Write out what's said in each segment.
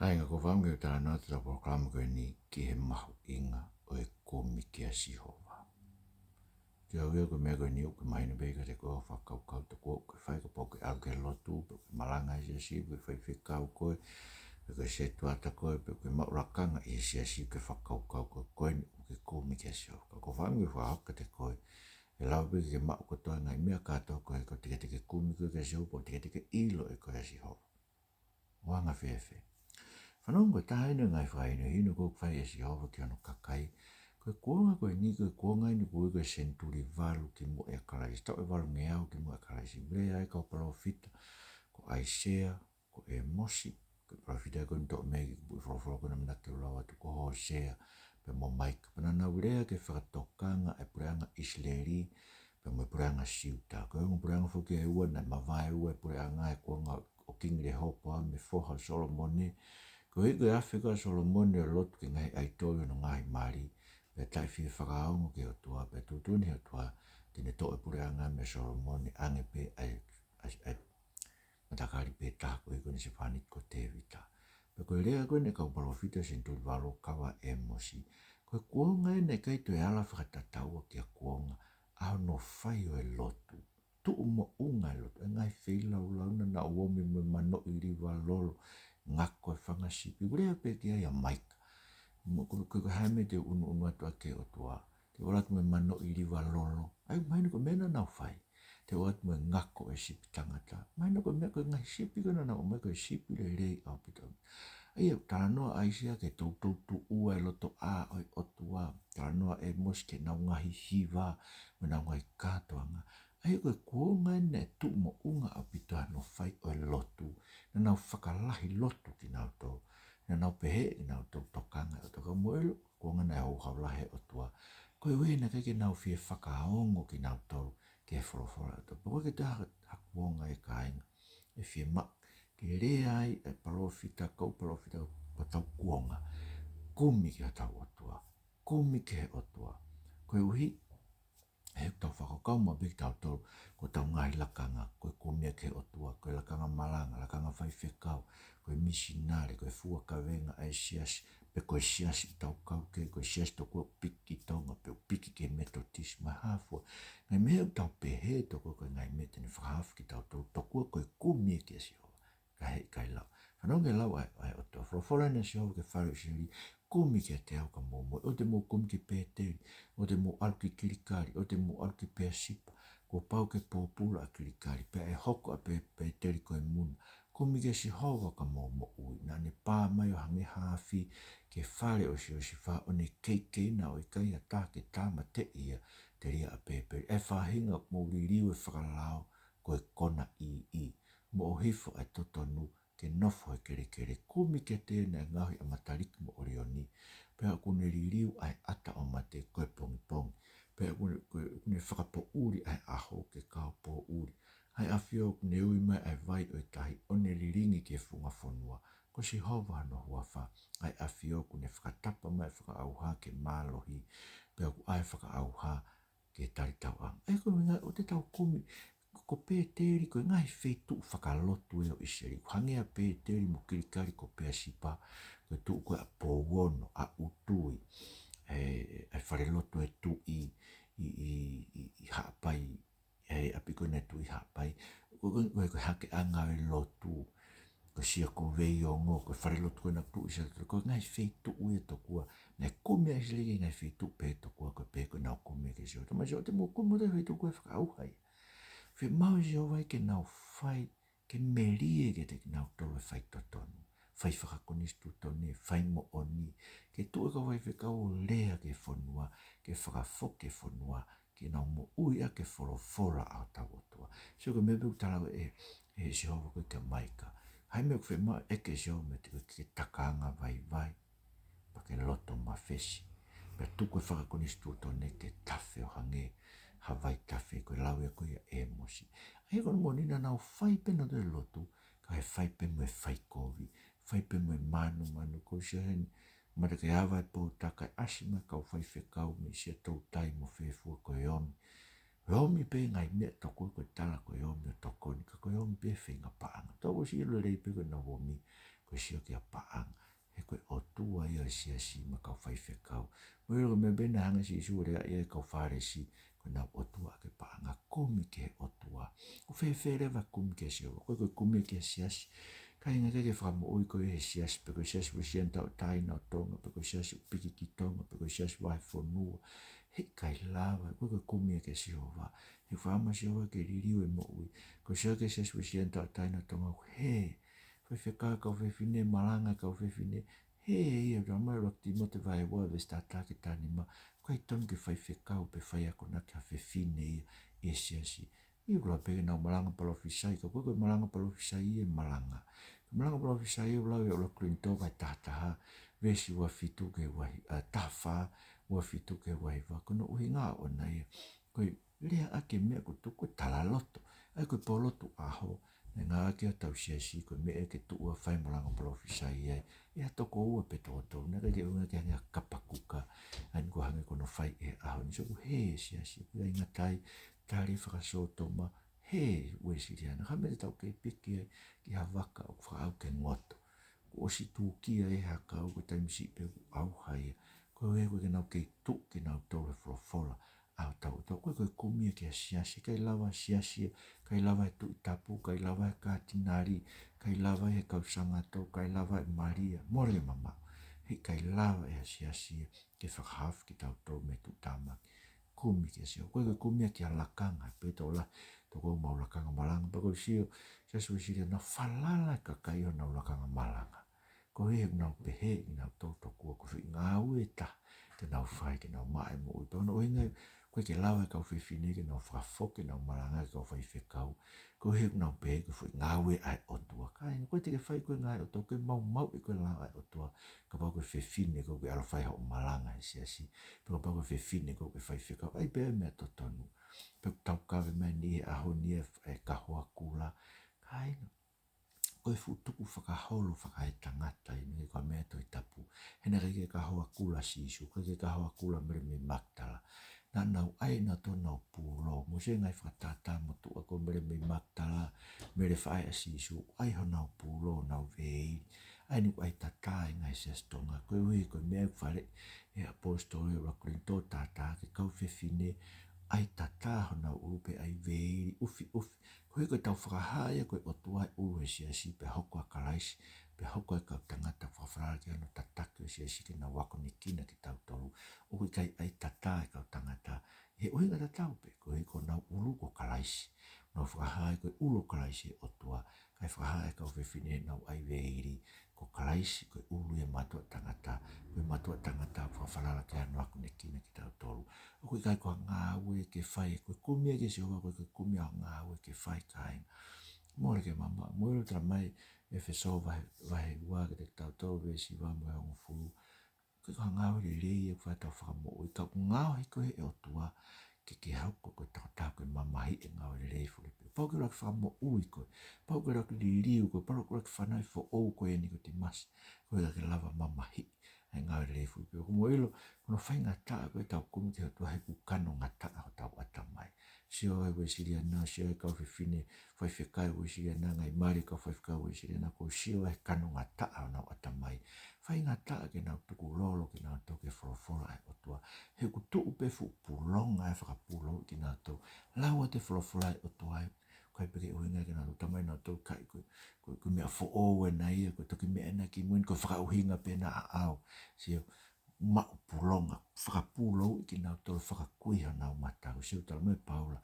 Ainga ko whangu tā nā tā proklama koe ni kihe mahu inga o e Kumi kia sihova. Te au ia koe mea koe ni uke mahina beika te koe whakaukau te koe koe whai ka pō koe au ke lotu, pe koe malanga i si koe whai whikau koe, pe koe setu ata koe, pe koe maurakanga i si koe whakaukau koe koe ni uke Kumi kia sihova. Ko whangu whahaka te koe, e lau peke ke mau kotoa ngai mea kātou koe ko teke Kumi koe kia sihova, po teke ilo e koe sihova. Wanga whewhe. Whanongo tāina ngai whaino hino kōk whai e si hova ki ano kakai. Koe kuonga koe ni koe kuonga ni koe koe senturi valu ki mo e karaisi. Tau e valu ngeau ki mo e karaisi. Mre ai kau palofita, ko Aisea, ko e Mosi. Koe palofita e koe nto megi ko pui whoroforo koe na manake ulawa tu ko Hosea. Pe mo maika. Pana na urea ke whakatokanga e pureanga Isleri. Pe mo e pureanga siuta. Koe ngu pureanga whuki e ua na mawai ua e pureanga e kuonga o King Rehoboa me foha Solomone. Ko hiko e Afrika Solomone o lotu ki ngai aitoi no ngahi mari, pe tai whia whakaongo ki Otua, pe tūtuni Otua, tine to e pureanga me Solomone, ange pe ai matakari pe tāko hiko ni se whanit ko te vita. Pe koe rea koe ne kau palofita senturi walo kawa e Mosi, koe kuonga e ne kai to e ala whakatataua ki a kuonga, au no whai o e lotu, tu mo unga e lotu, e ngai whilau launa na uomi me mano i riwa lolo, ngako e whangasipi, urea pe ki ai a maika. Koe hame te unu atu a ke Otua. Te oratu me mano i riwa lolo. Ai maina ko mena nau whai. Te oratu me ngako e sipi tangata. Maina ko mea koe ngai sipi kona nau mai koe sipi le rei au pita. Ai au tānoa aisia ke tau tu ua e loto a oi Otua. Tānoa e Mosi ke nau ngahi hiva me nau ngahi kātoanga. Ai koe kuonga ne tu mo unga au pita no whai o e lotu. Na nau whakalahi lotu ki nau tau. Na nau pehe ki nau tau tokanga o toka moelo. Kuonga nei au haulahe Otua. Koe ue na keke nau whie whakaongo ki nau tau ke whorofora. Koe ke te hakuonga e kāinga. E whie mak. Ke rea ai e palofita, kau palofita o tau kuonga. Kumi ki a tau Otua. Kumi ke Otua. Koe uhi. E tau whakakau ma bik tau tau. Ko tau ngai lakanga. Koe Kumi ke Otua. Koe lakanga malanga. Lakanga whaiwhekau. Koe misinare. Koe fuakawenga ai siasi. Pe koe siasi tau kau ke. Koe siasi tau kua piki taunga. Pe piki ke metodis ma hafua. Ngai mea tau pehe tau koe ngai mea tene whakahafu ki tau tau. Tau kua koe Kumi ke si hoa. Kai lau. Whanonge lau ai Otua. Whorofora na si hoa ke wharu siri. Kumi ke te au ka mōmoi. O te mō Kumi ki pēteri. O te mō alu ki kirikari. O te mō alu ki pēsipa. Ko pau ke pōpula a kirikari. Pe e hoko a pēteri koe muna. Kumi ke si hoa ka mōmo ui. Nā ne pā mai o hange hawhi. Ke whare o si wha o ne keikei na o i kai a tā ke tāma te ia. Te ria a pēperi. E whahinga mō ririu e whakalao. Koe kona i. Mo o hifo ai totonu. Ke nofo e kere kere. Kumi ke te na ngahi a matariki mo orioni. Pea kune ririu ai ata o mate koe pongi pongi. Pea kune whakapo uri ai aho ke kao po uri. Ai awhio kune ui mai ai vai o i tahi o ne riringi ke whunga whonua. Ko si hova no huawha. Ai awhio kune whakatapa mai whakaauha ke mālohi. Pea ku ai whakaauha ke taritau ang. Ai koe minga o te tau Kumi. Ko pēteri koe ngai wheitu whakalotu e o iseri. Hangea pēteri mo kirikari ko pēsipa. Koe tu koe a pōwono, a utui. Ai wharelotu e tu i haapai. Api koe ne tu i haapai. Koe hake anga e lotu. Koe sia ko vei o ngō. Koe wharelotu koe na tu i sa. Koe ngai wheitu ue tokua. Nei Kumi a isilegi ngai wheitu pē tokua. Koe pē koe nau Kumi ke sio. Tamai sio te mō Kumi te wheitu koe whakauhai. Whi mau si o wai ke nau whai, ke merie ke te nau tolu e whai totonu. Whai whakakonistu toni, whai mo oni. Ke tu e ka wai whikau lea ke whonua, ke whakafoke whonua, ke nau mo ui a ke whorofora au tau Otua. Sio ke mebu talau e si hova koe ke maika. Hai mea whi mau eke si hova me te koe ke takanga vai vai, pa ke loto mawhesi. Pea tu koe whakakonistu toni ke tawhi o hange. Hawai tawhi koe lawe koe e Mosi. Ai kono mo nina nau whai pena te lotu, ka he whai pe mo e whai kovi, whai pe mo e manu, ko sia hen, mara ke hawa e pōtaka e asima kau whai whekau me sia tau tai mo whewhua koe omi. Koe omi pe ngai mea toko koe tala koe omi o toko ni, ka koe omi pe whenga paanga. Tau o si ilo rei pe koe na womi, koe sio kia paanga. He koe Otua ia si ma kau whaiwhe kau. Moilo me bena hanga si sure ia kau whare si, koe nau Otua ke paanga Kumi ke Otua. O whewhe rewa Kumi ke sio, koe Kumi ke siasi. Kai ngā keke whamo ui koe he siasi, pe koe siasi wisian tau tai nao tonga, pe koe siasi upiki ki tonga, pe koe siasi wae whonua. He kai lawa, koe Kumi ke sio wa. He whama sio wa ke ririu e mo ui. Koe siasi wisian tau tai nao tonga, he, whewheka kau whewhine, malanga kau whewhine, he ia rama rakti mo te vai wa vesta atake tani ma, koe tonu ke whewhekau pe whai ako na kia whewhine ia, e siasi. I ura peke nau malanga palofisai, ka koe malanga palofisai ia malanga. Malanga palofisai ia ulau ia ula klinto vai tahataha, vesi wa fitu ke wahi, tafa, wa fitu ke wahi wa, kono uhi ngā o na ia. Koe lea ake mea kutuku talaloto, ai koe polotu aho, na ngā ake a tau siasi, koe mea ke tua whai malanga palofisai ia, ia toko ua pe toto, na rege unga ke hanga kapakuka, ai ko hanga kono whai e aho, ni soku he siasi, pia inga tai, tari whakasoto ma, he ue siriana, ka mea tau ke piki ai, ki ha waka o whakau ke ngoto. Ko osi tūkia e haka au ko taimisi pe au haia. Ko e koe ke nau kei tu ke nau tole wholofola au tau. Tau koe Kumi ke siasi, kai lawa siasi, kai lawa e tu i tapu, kai lawa e kātinari, kai lawa e kausangato, kai lawa e Maria, mole mama. He kai lawa e siasi, ke whakahaf ki tau tau me tu tamaki. Kumi ke sio, koe Kumi ke alakanga, pe tau la, toko maulakanga malanga, pako sio, siasu siria na falala ka kai o na ulakanga malanga. Ko he nau pehe i nau tau kua ko whi ngā ue ta ke nau whai ke nau mai mo ui. Pano o ingai koe ke lawa kau whiwhine ke nau whakafoke nau malanga ke kau whai whekau. Ko he nau pehe ko whi ngā ue ai Otua. Kai koe te ke whai koe ngā ai Otua, koe mau i koe lawa ai Otua. Ka pau koe whiwhine ko koe alo whai hau malanga e siasi. Pako pau koe whiwhine ko koe whai whekau. Ai pehe mea totonu. Peko tau kawe mai ni e aho ni e kahoa kula. Kai no. Koe futuku whakaholo whakahe tangata i nge koe mea toi tapu. Hena ke kahoa kula sisu, koe ke kahoa kula mere me maktala. Na nau ai na to nau pūlo. Mo se ngai whakatata mo tua ko mere me maktala, mere whae a sisu. Ai ho nau pūlo, nau vei. Ai nu ai tata i ngai se stonga. Koe ui koe mea whare e apostole ura korinto tata ke kau whiwhine. Ai tata ho nau urupe ai vei, ufi. Koe koe tau whakahaya koe Otua uru e siasi pe hoko a kalaisi, pe hoko e kau tangata whawharara ki ano tatake o siasi ki na wako ni kina ki tau tolu. O koe kai ai tata e kau tangata. He ohinga tatau pe koe ko nau uru ko kalaisi. Nau whakahaya koe uru kalaisi e Otua. Kai whakahaya kau whiwhine nau ai veiri. Ko kalaisi koe uru e matua tangata. Koe matua tangata whawharara ki ano wako ni kina ki tau tolu. O koe kai koe ngā ue ke whai, koe Kumi ke se hoa koe Kumi a ngā ue ke whai kai. Mōre ke mama, mōre tra mai e wheso vahe ua ke te tau tau ve si wā moe hongo furu. Koe koe ngā ue le rei e whai tau whakamo ui. Kau ngā ue koe e Otua ke hauko koe tau tā koe mamahi e ngā ue le rei furu. Pau ke raki whakamo ui koe. Pau ke raki li riu koe. Pau ke raki whanai fo ou koe ni koe te masi. Koe ke lava mamahi. Ai ngā ue le rei furu. Ko mo ilo, kono whai ngā taa koe tau Kumi te Otua he kukano ngā taa ho tau atamai. Sio ai we siriana, sio ai kau whiwhine, whai whekai we siriana, ngai mari kau whai whekai we siriana, ko sio ai kano ngā taa nau atamai. Whai ngā taa ke nau tuku lolo ke nau tau ke wholofora ai Otua. He ku tuu pefu pulonga e whakapulou ki nau tau. Laua te wholofora ai Otua ai. Koe peke uhinga ke nau tamai nau tau kai koe mea fo owe na ia, koe toki mea na ki muin, koe whakauhinga pena a au. Sio, mau pulonga, whakapulou ki nau tau whakakuiha nau matau. Sio tala me paula,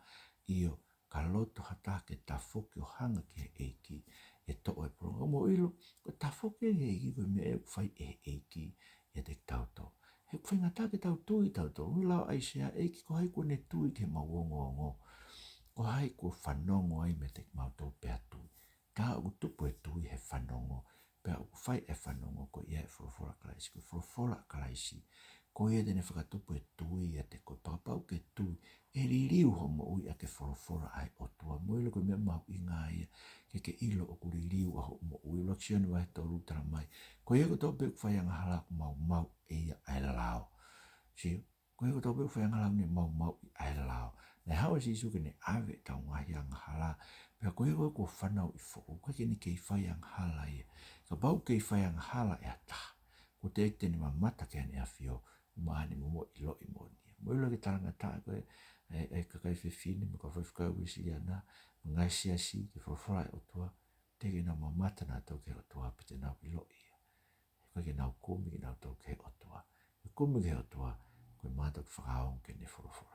io ka loto hata ke tafoki o hanga ki he eiki e to'o e pulonga. Mo ilo, ko tafoki e eiki koe mea e whai e eiki e te tautau. He whai ngata ke tau tui tautau. Nui lau ai sea eiki ko hai kone tui ke mawongo. Ko hai ko whanongo ai me te mautau pēr tui. Tā u tupu e tui he whanongo. Pea u whai e whanongo ko ia e wholofora kalaisi. Ko wholofora kalaisi. Ko ia tene whakatupu e tui e te koe pakapau ke tui. E ririu homo ui a ke wholofora ai Otua. Moilo koe mea mahu i ngā ia. Ke ilo o ku ririu a homo ui. Laksioni wahe tau rutara mai. Ko ia ko tau peku whai anga hala mau e ia ai lao. Sio? Ko ia ko tau peku whai anga hala ni mau i ai lao. Nei hawa si isu ke ne awe tau ngahi anga hala. Pea koe koe ko whanau I fo, koe kini kei whai ang hala ia. Ka bau kei whai ang hala e ata. Ko te ekte ni mamata ke ane a whio, maani mo I lo I mo ni. Mo ilo ki taranga taa koe, e kakai whiwhini, mo ka whaiwhikau wisi ana, ngai si ki whawhara e Otua, te ke nau mamata nā tau ke Otua, pe te nau I lo ia. Koe ke nau Kumi ki nau tau ke Otua. Kumi ke Otua, koe mātou ki whakaong ke ne whorofo.